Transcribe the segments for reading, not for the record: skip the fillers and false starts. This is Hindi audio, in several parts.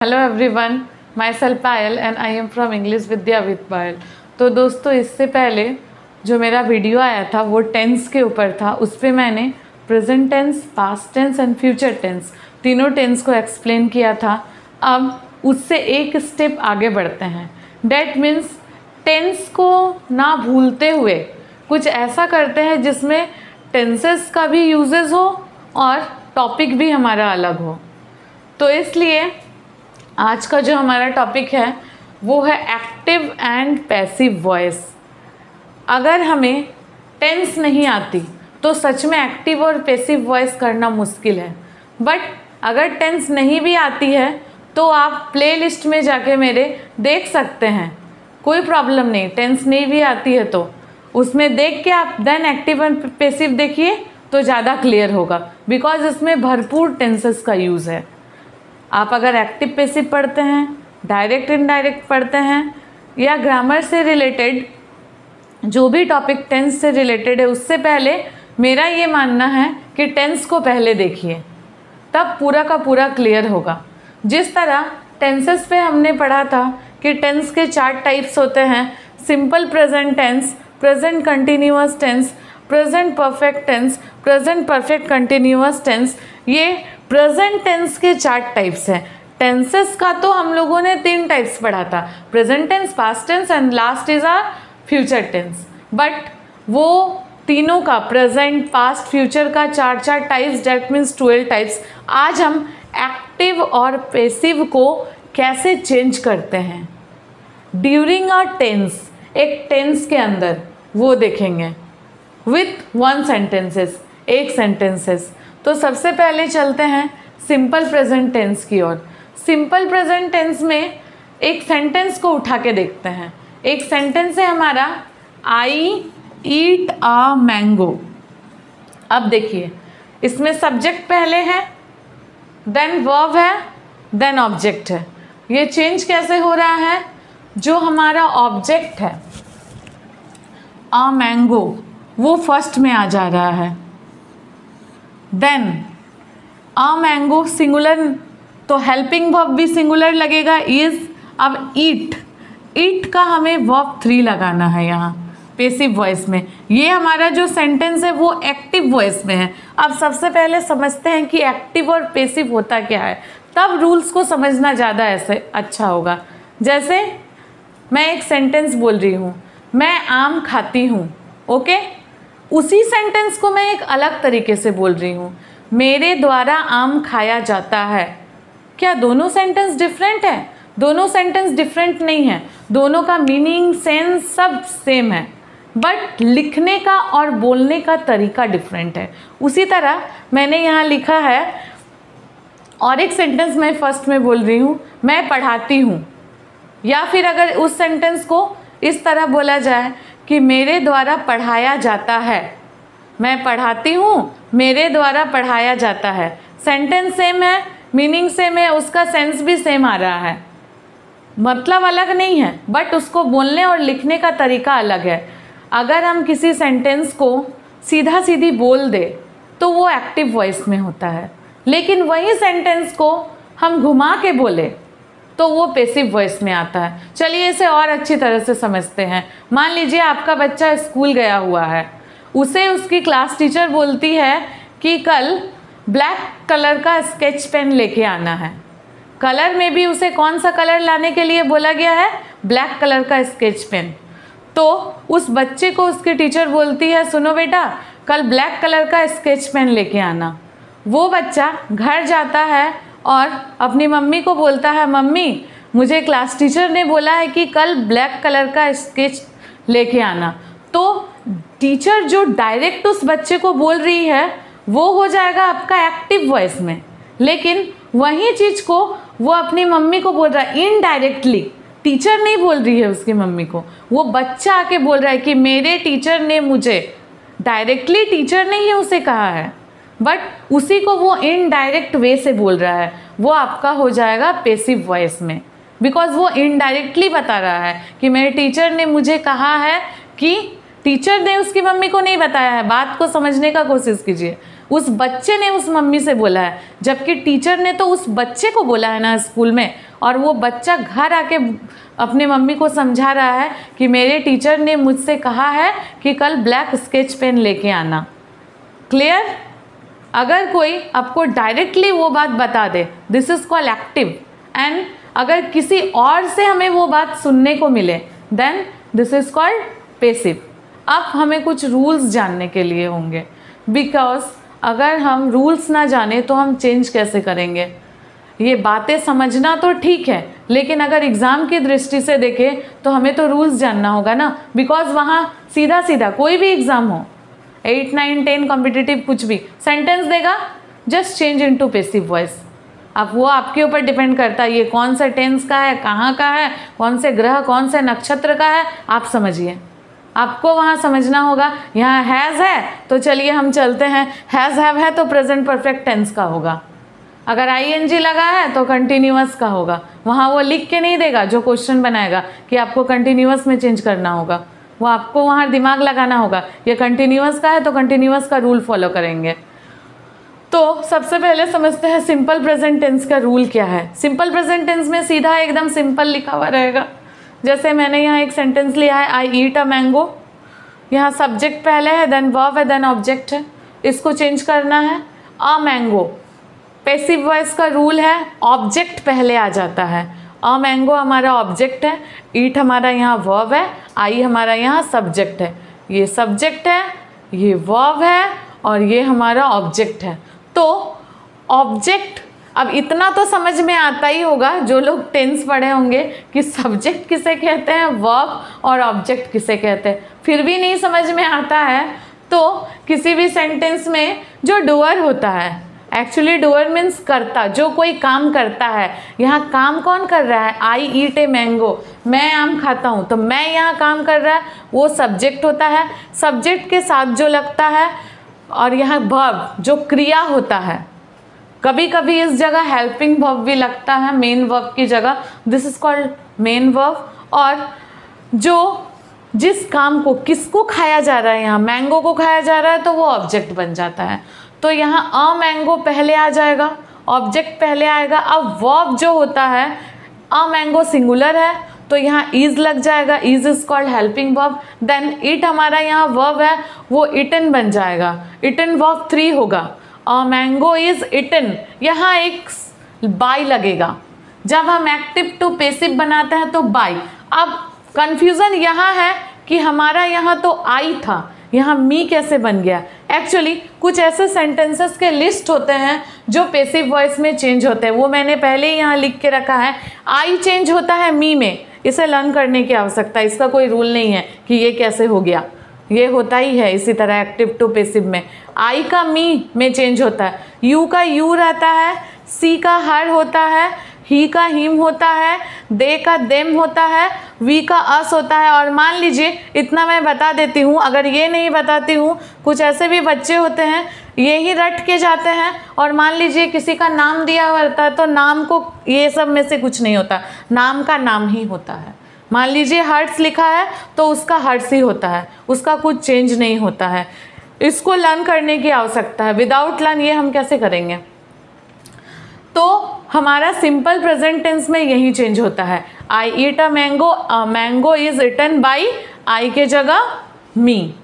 Hello everyone, myself Payal and I am from English Vidya with Payal. तो दोस्तों, इससे पहले जो मेरा वीडियो आया था वो टेंस के ऊपर था। उस पर मैंने present tense, past tense and future tense तीनों टेंस को एक्सप्लेन किया था। अब उससे एक स्टेप आगे बढ़ते हैं। डैट मीन्स टेंस को ना भूलते हुए कुछ ऐसा करते हैं जिसमें टेंसेस का भी यूजेस हो और टॉपिक भी हमारा अलग हो। तो इसलिए आज का जो हमारा टॉपिक है वो है एक्टिव एंड पैसिव वॉइस। अगर हमें टेंस नहीं आती तो सच में एक्टिव और पैसिव वॉइस करना मुश्किल है, बट अगर टेंस नहीं भी आती है तो आप प्लेलिस्ट में जाके मेरे देख सकते हैं, कोई प्रॉब्लम नहीं। टेंस नहीं भी आती है तो उसमें देख के आप देन एक्टिव एंड पैसिव देखिए तो ज़्यादा क्लियर होगा, बिकॉज इसमें भरपूर टेंसेस का यूज़ है। आप अगर एक्टिव पैसिव पढ़ते हैं, डायरेक्ट इनडायरेक्ट पढ़ते हैं या ग्रामर से रिलेटेड जो भी टॉपिक टेंस से रिलेटेड है, उससे पहले मेरा ये मानना है कि टेंस को पहले देखिए, तब पूरा का पूरा क्लियर होगा। जिस तरह टेंसेस पे हमने पढ़ा था कि टेंस के 4 टाइप्स होते हैं, simple present tense, present continuous tense, present perfect tense, present perfect continuous tense. ये प्रेजेंट टेंस के 4 टाइप्स हैं। टेंसेस का तो हम लोगों ने 3 टाइप्स पढ़ा था, present tense, past tense and last is our future tense. But वो तीनों का प्रेजेंट, पास्ट, फ्यूचर का 4 टाइप्स, डेट मीन्स 12 टाइप्स। आज हम एक्टिव और पैसिव को कैसे चेंज करते हैं ड्यूरिंग अ टेंस, एक टेंस के अंदर, वो देखेंगे विथ 1 सेंटेंसेस, एक सेंटेंसेस। तो सबसे पहले चलते हैं सिंपल प्रेजेंट टेंस की ओर। सिंपल प्रेजेंट टेंस में एक सेंटेंस को उठा के देखते हैं। एक सेंटेंस है हमारा, आई ईट अ मैंगो। अब देखिए, इसमें सब्जेक्ट पहले है, देन वर्ब है, देन ऑब्जेक्ट है। ये चेंज कैसे हो रहा है? जो हमारा ऑब्जेक्ट है अ मैंगो वो फर्स्ट में आ जा रहा है। देन अ मैंगो सिंगुलर, तो हेल्पिंग वर्ब भी सिंगुलर लगेगा, इज। अब ईट, ईट का हमें वर्ब 3 लगाना है यहाँ पैसिव वॉइस में। ये हमारा जो सेंटेंस है वो एक्टिव वॉइस में है। अब सबसे पहले समझते हैं कि एक्टिव और पैसिव होता क्या है, तब रूल्स को समझना ज़्यादा ऐसे अच्छा होगा। जैसे मैं एक सेंटेंस बोल रही हूँ, मैं आम खाती हूँ, ओके। उसी सेंटेंस को मैं एक अलग तरीके से बोल रही हूँ, मेरे द्वारा आम खाया जाता है। क्या दोनों सेंटेंस डिफरेंट है? दोनों सेंटेंस डिफरेंट नहीं है, दोनों का मीनिंग, सेंस सब सेम है, बट लिखने का और बोलने का तरीका डिफरेंट है। उसी तरह मैंने यहाँ लिखा है, और एक सेंटेंस मैं फर्स्ट में बोल रही हूँ, मैं पढ़ाती हूँ। या फिर अगर उस सेंटेंस को इस तरह बोला जाए कि मेरे द्वारा पढ़ाया जाता है, मैं पढ़ाती हूँ, मेरे द्वारा पढ़ाया जाता है। सेंटेंस सेम है, मीनिंग सेम है, उसका सेंस भी सेम आ रहा है, मतलब अलग नहीं है, बट उसको बोलने और लिखने का तरीका अलग है। अगर हम किसी सेंटेंस को सीधा सीधी बोल दे तो वो एक्टिव वॉइस में होता है, लेकिन वही सेंटेंस को हम घुमा के बोले तो वो पैसिव वॉइस में आता है। चलिए इसे और अच्छी तरह से समझते हैं। मान लीजिए आपका बच्चा स्कूल गया हुआ है, उसे उसकी क्लास टीचर बोलती है कि कल ब्लैक कलर का स्केच पेन लेके आना है। कलर में भी उसे कौन सा कलर लाने के लिए बोला गया है? ब्लैक कलर का स्केच पेन। तो उस बच्चे को उसकी टीचर बोलती है, सुनो बेटा, कल ब्लैक कलर का स्केच पेन लेके आना। वो बच्चा घर जाता है और अपनी मम्मी को बोलता है, मम्मी मुझे क्लास टीचर ने बोला है कि कल ब्लैक कलर का स्केच लेके आना। तो टीचर जो डायरेक्ट उस बच्चे को बोल रही है वो हो जाएगा आपका एक्टिव वॉइस में, लेकिन वही चीज़ को वो अपनी मम्मी को बोल रहा है इनडायरेक्टली। टीचर नहीं बोल रही है उसकी मम्मी को, वो बच्चा आके बोल रहा है कि मेरे टीचर ने मुझे, डायरेक्टली टीचर ने ही उसे कहा है, बट उसी को वो इनडायरेक्ट वे से बोल रहा है। वो आपका हो जाएगा पैसिव वॉइस में, बिकॉज वो इनडायरेक्टली बता रहा है कि मेरे टीचर ने मुझे कहा है, कि टीचर ने उसकी मम्मी को नहीं बताया है। बात को समझने का कोशिश कीजिए। उस बच्चे ने उस मम्मी से बोला है, जबकि टीचर ने तो उस बच्चे को बोला है ना स्कूल में, और वो बच्चा घर आके अपने मम्मी को समझा रहा है कि मेरे टीचर ने मुझसे कहा है कि कल ब्लैक स्केच पेन लेके आना। क्लियर? अगर कोई आपको डायरेक्टली वो बात बता दे, this is called active, and अगर किसी और से हमें वो बात सुनने को मिले, then this is called passive. अब हमें कुछ रूल्स जानने के लिए होंगे, बिकॉज अगर हम रूल्स ना जाने तो हम चेंज कैसे करेंगे। ये बातें समझना तो ठीक है, लेकिन अगर एग्ज़ाम की दृष्टि से देखें तो हमें तो रूल्स जानना होगा ना, बिकॉज वहाँ सीधा सीधा कोई भी एग्ज़ाम हो, 8, 9, 10 कॉम्पिटिटिव कुछ भी सेंटेंस देगा, just change into passive voice. अब वो आपके ऊपर डिपेंड करता है ये कौन सा टेंस का है, कहाँ का है, कौन से ग्रह कौन से नक्षत्र का है, आप समझिए। आपको वहाँ समझना होगा। यहाँ हैज़ है तो चलिए हम चलते हैं, हैज़ हैव है तो प्रेजेंट परफेक्ट टेंस का होगा, अगर आईएनजी लगा है तो कंटिन्यूअस का होगा। वहाँ वो लिख के नहीं देगा जो क्वेश्चन बनाएगा कि आपको कंटिन्यूअस में चेंज करना होगा, वो आपको वहाँ दिमाग लगाना होगा। ये कंटिन्यूअस का है तो कंटिन्यूअस का रूल फॉलो करेंगे। तो सबसे पहले समझते हैं सिंपल प्रेजेंट टेंस का रूल क्या है। सिंपल प्रेजेंट टेंस में सीधा एकदम सिंपल लिखा हुआ रहेगा। जैसे मैंने यहाँ एक सेंटेंस लिया है, आई ईट अ मैंगो, यहाँ सब्जेक्ट पहले है, देन वर्ब है, देन ऑब्जेक्ट है। इसको चेंज करना है अ मैंगो। पैसिव वॉइस का रूल है ऑब्जेक्ट पहले आ जाता है। अ मैंगो हमारा ऑब्जेक्ट है, ईट हमारा यहाँ वर्ब है, आई हमारा यहाँ सब्जेक्ट है। ये सब्जेक्ट है, ये वर्ब है और ये हमारा ऑब्जेक्ट है। तो ऑब्जेक्ट, अब इतना तो समझ में आता ही होगा जो लोग टेंस पढ़े होंगे कि सब्जेक्ट किसे कहते हैं, वर्ब और ऑब्जेक्ट किसे कहते हैं। फिर भी नहीं समझ में आता है तो किसी भी सेंटेंस में जो डूअर होता है, एक्चुअली डूअर मीन्स करता, जो कोई काम करता है। यहाँ काम कौन कर रहा है, आई ईट ए मैंगो, मैं आम खाता हूँ, तो मैं यहाँ काम कर रहा है, वो सब्जेक्ट होता है। सब्जेक्ट के साथ जो लगता है, और यहाँ वर्ब जो क्रिया होता है, कभी कभी इस जगह हेल्पिंग वर्ब भी लगता है मेन वर्ब की जगह, this is called main verb. और जो जिस काम को, किसको खाया जा रहा है, यहाँ मैंगो को खाया जा रहा है, तो वो ऑब्जेक्ट बन जाता है। तो यहाँ अ मैंगो पहले आ जाएगा, ऑब्जेक्ट पहले आएगा। अब वर्ब जो होता है, अ मैंगो सिंगुलर है तो यहाँ इज लग जाएगा, is is called helping verb. Then it हमारा यहाँ वर्ब है, वो इटन बन जाएगा, इटन वर्ब 3 होगा। अ मैंगो इज इटन, यहाँ एक बाय लगेगा। जब हम एक्टिव टू पैसिव बनाते हैं तो बाय। अब कंफ्यूजन यहाँ है कि हमारा यहाँ तो आई था, यहाँ मी कैसे बन गया। एक्चुअली कुछ ऐसे सेंटेंसेस के लिस्ट होते हैं जो पैसिव वॉइस में चेंज होते हैं, वो मैंने पहले ही यहाँ लिख के रखा है। आई चेंज होता है मी में, इसे लर्न करने की आवश्यकता है, इसका कोई रूल नहीं है कि ये कैसे हो गया, ये होता ही है। इसी तरह एक्टिव टू पैसिव में आई का मी में चेंज होता है, यू का यू रहता है, सी का हर होता है, ही का हिम होता है, दे का देम होता है, वी का अस होता है। और मान लीजिए इतना मैं बता देती हूँ, अगर ये नहीं बताती हूँ, कुछ ऐसे भी बच्चे होते हैं ये ही रट के जाते हैं, और मान लीजिए किसी का नाम दिया हुआ रहता है तो नाम को, ये सब में से कुछ नहीं होता, नाम का नाम ही होता है। मान लीजिए हर्ट्स लिखा है तो उसका हर्ट्स ही होता है, उसका कुछ चेंज नहीं होता है। इसको लर्न करने की आवश्यकता है, विदाउट लर्न ये हम कैसे करेंगे। तो हमारा सिंपल प्रेजेंट टेंस में यही चेंज होता है, I eat a mango is eaten by, I के जगह मी।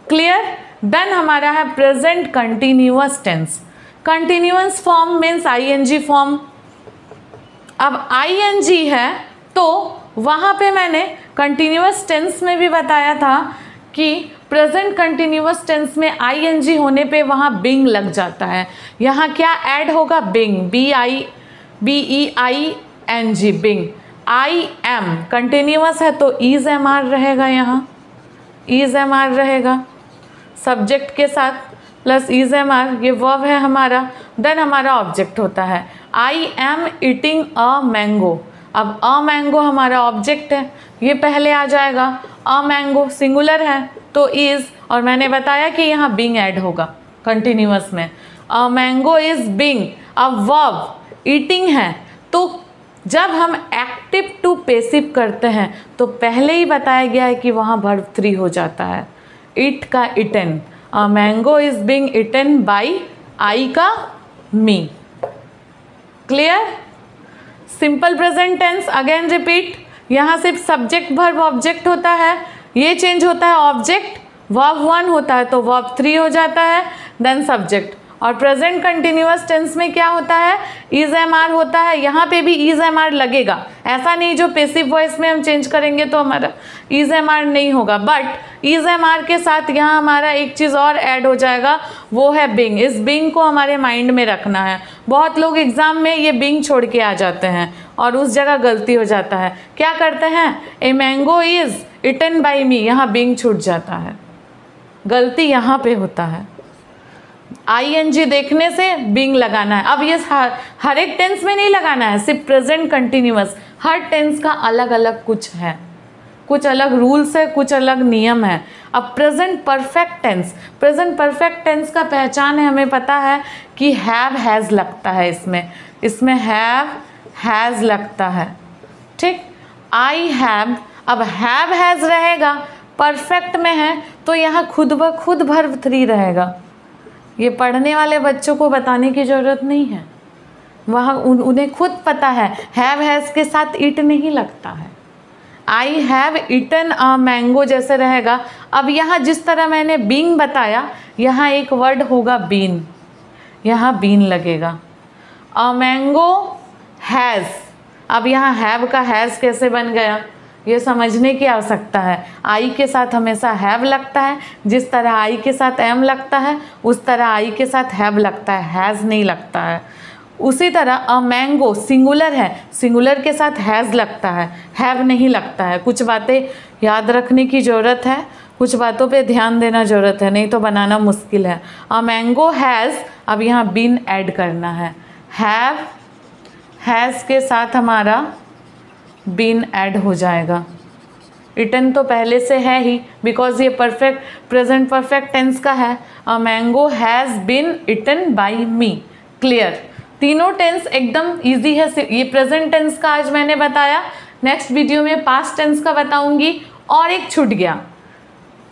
क्लियर? देन हमारा है present continuous tense. Continuous form means ING form. अब आईएनजी है तो वहाँ पे मैंने कंटिन्यूअस टेंस में भी बताया था कि प्रेजेंट कंटिन्यूअस टेंस में आईएनजी होने पे वहाँ बिंग लग जाता है। यहाँ क्या ऐड होगा, being, BEING, being. I am continuous है तो इज एम आर रहेगा, यहाँ इज एम आर रहेगा सब्जेक्ट के साथ प्लस इज एम आर, ये वर्ब है हमारा। देन हमारा ऑब्जेक्ट होता है, I am eating a mango. अब अ मैंगो हमारा ऑब्जेक्ट है, ये पहले आ जाएगा। अ मैंगो सिंगुलर है तो इज, और मैंने बताया कि यहाँ बिंग ऐड होगा कंटिन्यूअस में। अ मैंगो इज बिंग। अब वर्ब ईटिंग है तो जब हम एक्टिव टू पैसिव करते हैं तो पहले ही बताया गया है कि वहाँ वर्ब 3 हो जाता है, इट का eaten. A mango is being eaten by I का me. Clear? Simple present tense again repeat, यहाँ सिर्फ सब्जेक्ट वर्ब ऑब्जेक्ट होता है, ये चेंज होता है ऑब्जेक्ट, वर्ब 1 होता है तो वर्ब 3 हो जाता है, देन सब्जेक्ट। और प्रेजेंट कंटिन्यूअस टेंस में क्या होता है, इज एम आर होता है, यहाँ पे भी इज एम आर लगेगा, ऐसा नहीं जो पैसिव वॉइस में हम चेंज करेंगे तो हमारा इज एम आर नहीं होगा, बट इज एम आर के साथ यहाँ हमारा एक चीज़ और ऐड हो जाएगा, वो है बिंग। इस बिंग को हमारे माइंड में रखना है। बहुत लोग एग्जाम में ये बिंग छोड़ के आ जाते हैं और उस जगह गलती हो जाता है। क्या करते हैं, a mango is eaten by me, यहाँ बिंग छूट जाता है, गलती यहाँ पे होता है। आईएनजी देखने से बिंग लगाना है। अब ये हर एक टेंस में नहीं लगाना है, सिर्फ प्रेजेंट कंटिन्यूअस। हर टेंस का अलग अलग कुछ है, कुछ अलग रूल्स है, कुछ अलग नियम है। अब present perfect tense, present perfect tense का पहचान है, हमें पता है कि हैव हैज़ लगता है इसमें हैव हैज़ लगता है, ठीक। आई हैव, अब हैव हैज़ रहेगा, परफेक्ट में है तो यहाँ खुद ब खुद वर्ब 3 रहेगा। ये पढ़ने वाले बच्चों को बताने की ज़रूरत नहीं है, वहाँ उन्हें खुद पता है हैव हैज़ के साथ इट नहीं लगता है। I have eaten a mango जैसे रहेगा। अब यहाँ जिस तरह मैंने बीइंग बताया, यहाँ एक वर्ड होगा बीन, यहाँ बीन लगेगा। अ मैंगो हैज़, अब यहाँ हैव का हैज़ कैसे बन गया, ये समझने की आवश्यकता है। आई के साथ हमेशा हैव लगता है, जिस तरह आई के साथ एम लगता है उस तरह आई के साथ हैव लगता है, हैज़ नहीं लगता है। उसी तरह अ मैंगो सिंगुलर है, सिंगुलर के साथ हैज़ लगता है, हैव नहीं लगता है। कुछ बातें याद रखने की ज़रूरत है, कुछ बातों पे ध्यान देना ज़रूरत है, नहीं तो बनाना मुश्किल है। अ मैंगो हैज़, अब यहाँ बीन ऐड करना है, हैव हैज़ के साथ हमारा बीन ऐड हो जाएगा। इटन तो पहले से है ही, बिकॉज ये परफेक्ट प्रेजेंट परफेक्ट टेंस का है। A mango has been eaten by me. Clear? तीनों टेंस एकदम इजी है। ये प्रेजेंट टेंस का आज मैंने बताया, नेक्स्ट वीडियो में पास्ट टेंस का बताऊंगी। और एक छूट गया,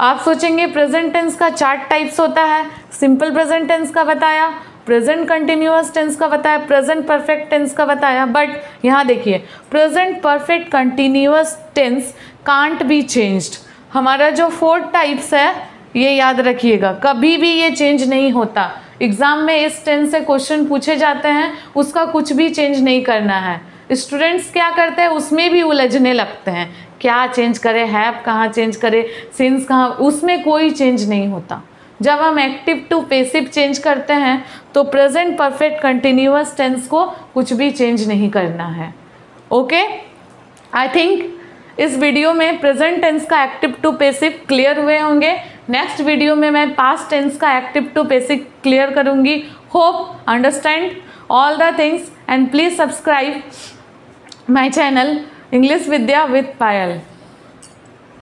आप सोचेंगे प्रेजेंट टेंस का 4 टाइप्स होता है, सिंपल प्रेजेंट टेंस का बताया, प्रेजेंट कंटिन्यूअस टेंस का बताया, प्रेजेंट परफेक्ट टेंस का बताया, बट यहाँ देखिए present perfect continuous tense can't be changed. हमारा जो 4 टाइप्स है ये याद रखिएगा, कभी भी ये चेंज नहीं होता। एग्जाम में इस टेंस से क्वेश्चन पूछे जाते हैं, उसका कुछ भी चेंज नहीं करना है। स्टूडेंट्स क्या करते हैं, उसमें भी उलझने लगते हैं, क्या चेंज करें, हैव कहाँ चेंज करें, सिंस कहाँ, उसमें कोई चेंज नहीं होता। जब हम एक्टिव टू पैसिव चेंज करते हैं तो प्रेजेंट परफेक्ट कंटिन्यूअस टेंस को कुछ भी चेंज नहीं करना है। ओके, आई थिंक इस वीडियो में प्रेजेंट टेंस का एक्टिव टू पैसिव क्लियर हुए होंगे। नेक्स्ट वीडियो में मैं पास्ट टेंस का एक्टिव टू पैसिव क्लियर करूंगी। Hope understand all the things and please subscribe my channel English Vidya with Payal.